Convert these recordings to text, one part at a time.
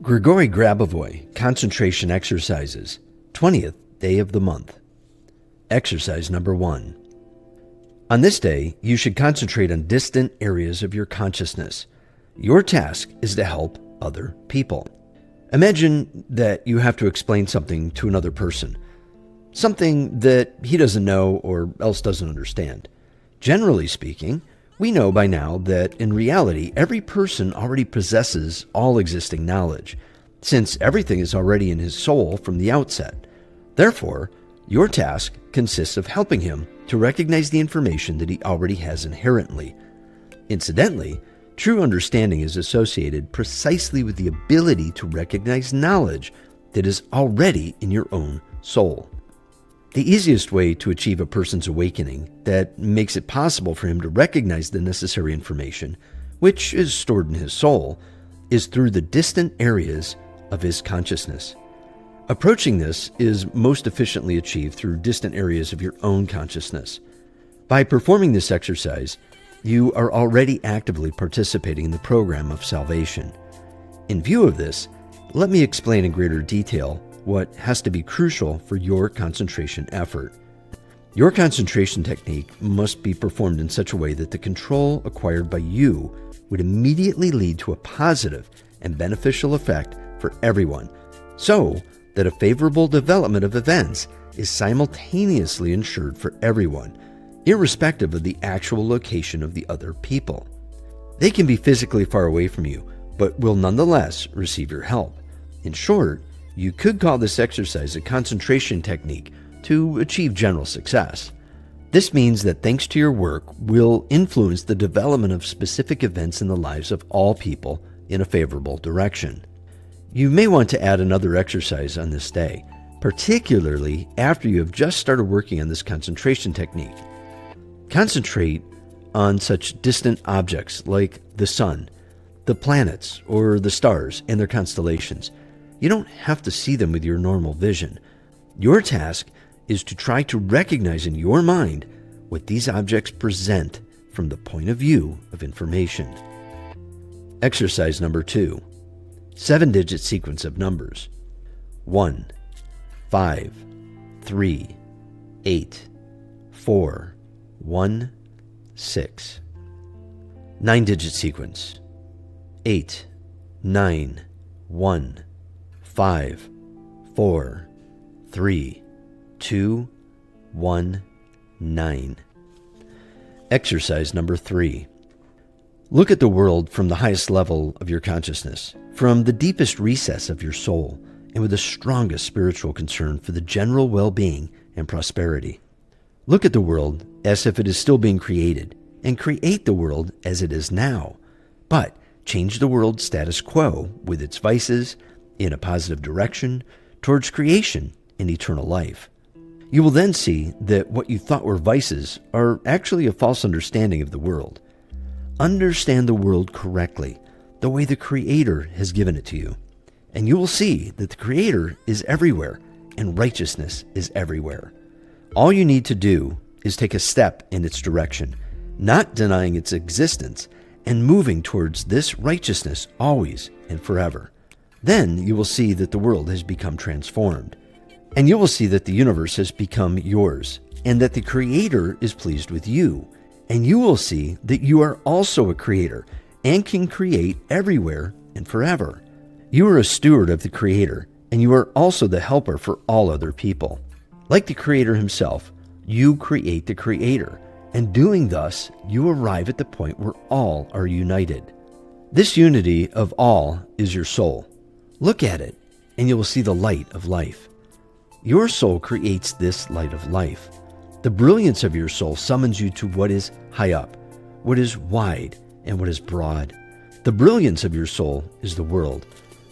Grigori Grabovoi Concentration Exercises, 20th day of the month. Exercise number 1. On this day, you should concentrate on distant areas of your consciousness. Your task is to help other people. Imagine that you have to explain something to another person, something that he doesn't know or else doesn't understand. Generally speaking, we know by now that in reality, every person already possesses all existing knowledge, since everything is already in his soul from the outset. Therefore, your task consists of helping him to recognize the information that he already has inherently. Incidentally, true understanding is associated precisely with the ability to recognize knowledge that is already in your own soul. The easiest way to achieve a person's awakening that makes it possible for him to recognize the necessary information, which is stored in his soul, is through the distant areas of his consciousness. Approaching this is most efficiently achieved through distant areas of your own consciousness. By performing this exercise, you are already actively participating in the program of salvation. In view of this, let me explain in greater detail what has to be crucial for your concentration effort. Your concentration technique must be performed in such a way that the control acquired by you would immediately lead to a positive and beneficial effect for everyone, so that a favorable development of events is simultaneously ensured for everyone, irrespective of the actual location of the other people. They can be physically far away from you, but will nonetheless receive your help. In short, you could call this exercise a concentration technique to achieve general success. This means that thanks to your work will influence the development of specific events in the lives of all people in a favorable direction. You may want to add another exercise on this day, particularly after you have just started working on this concentration technique. Concentrate on such distant objects like the sun, the planets, or the stars and their constellations. You don't have to see them with your normal vision. Your task is to try to recognize in your mind what these objects present from the point of view of information. Exercise number 2. 7-digit sequence of numbers. 1, 5, 3, 8, 4, 1, 6. 9-digit sequence. 8, 9, 1, 5, 4, 3, 2, 1, 9. Exercise number 3. Look at the world from the highest level of your consciousness, from the deepest recess of your soul, and with the strongest spiritual concern for the general well-being and prosperity. Look at the world as if it is still being created, and create the world as it is now, but change the world's status quo with its vices in a positive direction towards creation and eternal life. You will then see that what you thought were vices are actually a false understanding of the world. Understand the world correctly, the way the Creator has given it to you, and you will see that the Creator is everywhere and righteousness is everywhere. All you need to do is take a step in its direction, not denying its existence, and moving towards this righteousness always and forever. Then you will see that the world has become transformed, and you will see that the universe has become yours, and that the Creator is pleased with you, and you will see that you are also a creator and can create everywhere and forever. You are a steward of the Creator, and you are also the helper for all other people. Like the Creator himself, you create the Creator, and doing thus, you arrive at the point where all are united. This unity of all is your soul. Look at it, and you will see the light of life. Your soul creates this light of life. The brilliance of your soul summons you to what is high up, what is wide, and what is broad. The brilliance of your soul is the world.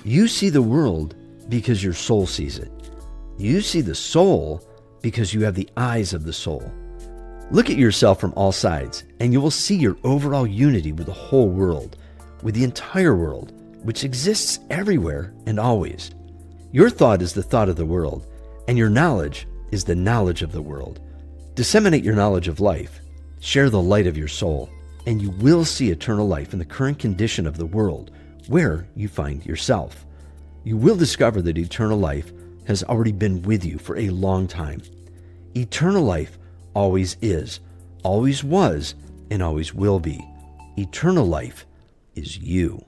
You see the world because your soul sees it. You see the soul because you have the eyes of the soul. Look at yourself from all sides, and you will see your overall unity with the whole world, with the entire world, which exists everywhere and always. Your thought is the thought of the world, and your knowledge is the knowledge of the world. Disseminate your knowledge of life, share the light of your soul, and you will see eternal life in the current condition of the world where you find yourself. you will discover that eternal life has already been with you for a long time. Eternal life always is, always was, and always will be. Eternal life is you.